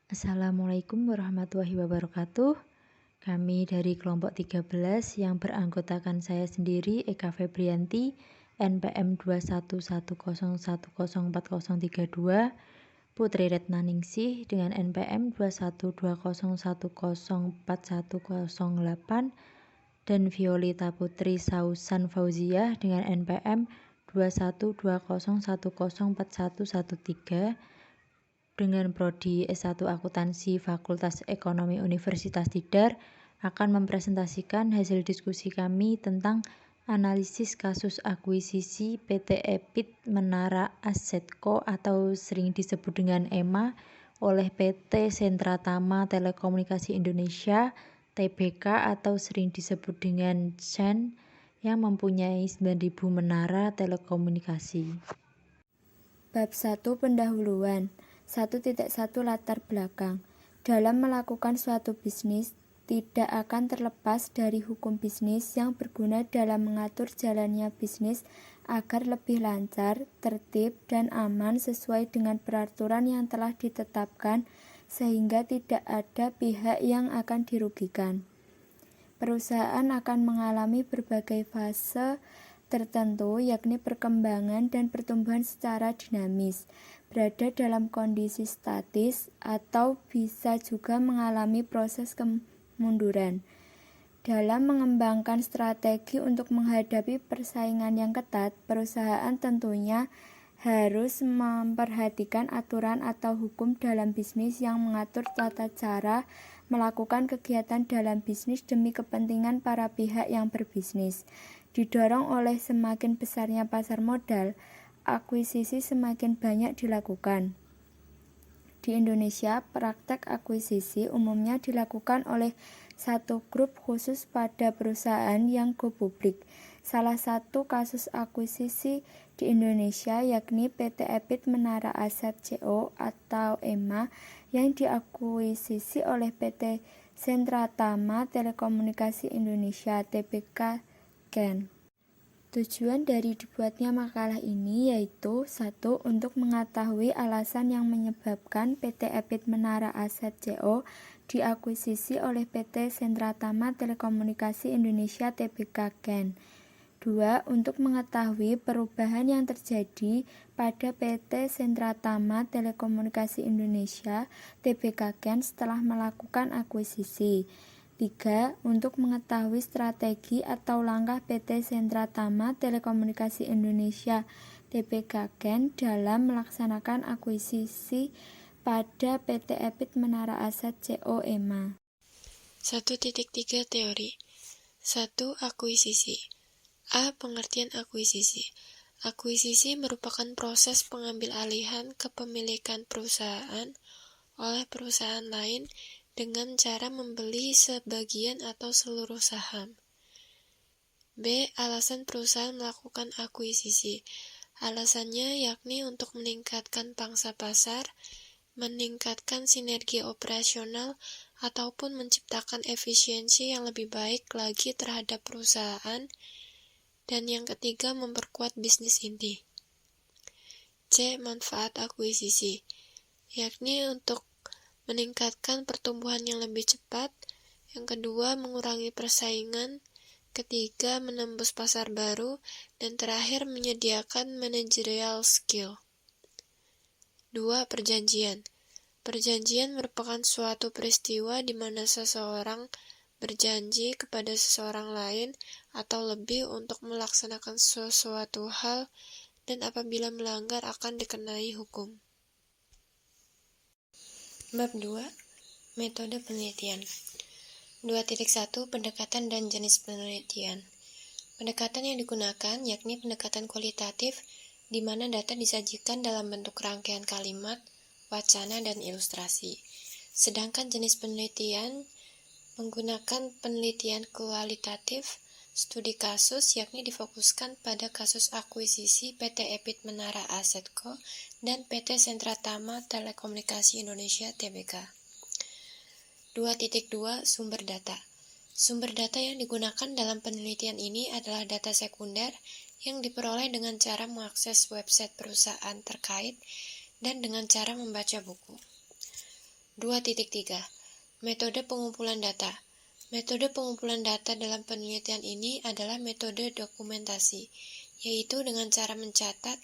Assalamualaikum warahmatullahi wabarakatuh. Kami dari kelompok 13 yang beranggotakan saya sendiri, Eka Febrianti, NPM 21101014032, Putri Retnaningsih dengan NPM 21201041008, dan Violita Putri Sausan Fauziah dengan NPM 21201104113 dengan Prodi S1 Akuntansi Fakultas Ekonomi Universitas Tidar akan mempresentasikan hasil diskusi kami tentang analisis kasus akuisisi PT EPIT Menara Assetco atau sering disebut dengan EMA oleh PT Sentra Tama Telekomunikasi Indonesia (TBK) atau sering disebut dengan CEN yang mempunyai 9.000 menara telekomunikasi. Bab 1 Pendahuluan 1.1 Latar belakang. Dalam melakukan suatu bisnis, tidak akan terlepas dari hukum bisnis yang berguna dalam mengatur jalannya bisnis agar lebih lancar, tertib, dan aman sesuai dengan peraturan yang telah ditetapkan sehingga tidak ada pihak yang akan dirugikan. Perusahaan akan mengalami berbagai fase tertentu, yakni perkembangan dan pertumbuhan secara dinamis, berada dalam kondisi statis, atau bisa juga mengalami proses kemunduran. Dalam mengembangkan strategi untuk menghadapi persaingan yang ketat, perusahaan tentunya harus memperhatikan aturan atau hukum dalam bisnis yang mengatur tata cara melakukan kegiatan dalam bisnis demi kepentingan para pihak yang berbisnis. Didorong oleh semakin besarnya pasar modal, akuisisi semakin banyak dilakukan. Di Indonesia, praktek akuisisi umumnya dilakukan oleh satu grup khusus pada perusahaan yang go publik. Salah satu kasus akuisisi di Indonesia yakni PT EPIT Menara Asset Co. atau EMA yang diakuisisi oleh PT Sentra Tama Telekomunikasi Indonesia (TBK) CEN. Tujuan dari dibuatnya makalah ini yaitu 1. Untuk mengetahui alasan yang menyebabkan PT EPIT Menara Asset Co. diakuisisi oleh PT Sentra Tama Telekomunikasi Indonesia (TBK CEN). 2. Untuk mengetahui perubahan yang terjadi pada PT Sentra Tama Telekomunikasi Indonesia (TBK CEN) setelah melakukan akuisisi. 3. Untuk mengetahui strategi atau langkah PT Sentra Tama Telekomunikasi Indonesia (TBK CEN) dalam melaksanakan akuisisi pada PT EPIT Menara Asset Co. EMA. 1.3 Teori 1. Akuisisi. A. Pengertian akuisisi. Akuisisi merupakan proses pengambil alihan kepemilikan perusahaan oleh perusahaan lain dengan cara membeli sebagian atau seluruh saham. B. Alasan perusahaan melakukan akuisisi. Alasannya yakni untuk meningkatkan pangsa pasar, meningkatkan sinergi operasional, ataupun menciptakan efisiensi yang lebih baik lagi terhadap perusahaan. Dan yang ketiga, memperkuat bisnis inti. C. Manfaat akuisisi, yakni untuk meningkatkan pertumbuhan yang lebih cepat. Yang kedua, mengurangi persaingan. Ketiga, menembus pasar baru. Dan terakhir, menyediakan managerial skill. 2. Perjanjian. Perjanjian merupakan suatu peristiwa di mana seseorang berjanji kepada seseorang lain atau lebih untuk melaksanakan sesuatu hal, dan apabila melanggar akan dikenai hukum. Bab 2. Metode penelitian 2.1 Pendekatan dan jenis penelitian. Pendekatan yang digunakan yakni pendekatan kualitatif, di mana data disajikan dalam bentuk rangkaian kalimat, wacana, dan ilustrasi. Sedangkan jenis penelitian menggunakan penelitian kualitatif, studi kasus, yakni difokuskan pada kasus akuisisi PT EPIT Menara Asset Co. dan PT Sentra Tama Telekomunikasi Indonesia (TBK). 2.2 Sumber data. Sumber data yang digunakan dalam penelitian ini adalah data sekunder yang diperoleh dengan cara mengakses website perusahaan terkait dan dengan cara membaca buku. 2.3. Metode pengumpulan data. Metode pengumpulan data dalam penelitian ini adalah metode dokumentasi, yaitu dengan cara mencatat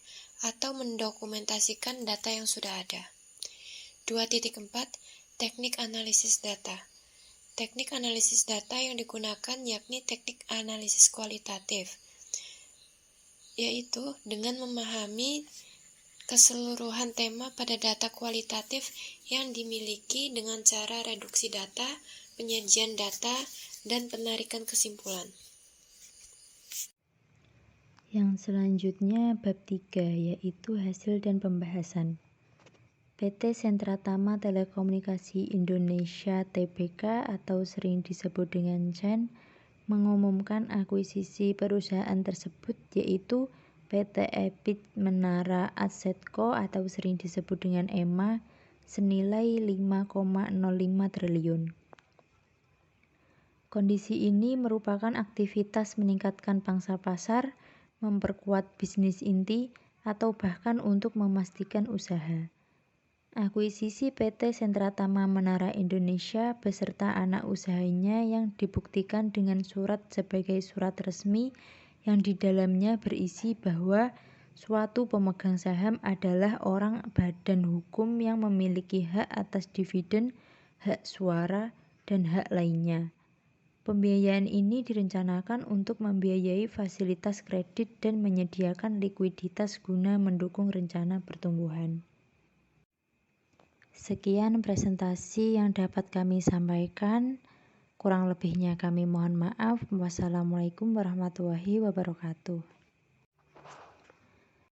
atau mendokumentasikan data yang sudah ada. 2.4. Teknik analisis data. Teknik analisis data yang digunakan yakni teknik analisis kualitatif, yaitu dengan memahami keseluruhan tema pada data kualitatif yang dimiliki dengan cara reduksi data, penyajian data, dan penarikan kesimpulan. Yang selanjutnya bab 3 yaitu hasil dan pembahasan. PT Sentra Tama Telekomunikasi Indonesia Tbk atau sering disebut dengan CEN mengumumkan akuisisi perusahaan tersebut yaitu PT Epit Menara Asset Co atau sering disebut dengan EMA senilai 5,05 triliun. Kondisi ini merupakan aktivitas meningkatkan pangsa pasar, memperkuat bisnis inti, atau bahkan untuk memastikan usaha. Akuisisi PT Sentra Tama Menara Indonesia beserta anak usahanya yang dibuktikan dengan surat sebagai surat resmi yang di dalamnya berisi bahwa suatu pemegang saham adalah orang badan hukum yang memiliki hak atas dividen, hak suara, dan hak lainnya. Pembiayaan ini direncanakan untuk membiayai fasilitas kredit dan menyediakan likuiditas guna mendukung rencana pertumbuhan. Sekian presentasi yang dapat kami sampaikan. Kurang lebihnya kami mohon maaf. Wassalamualaikum warahmatullahi wabarakatuh.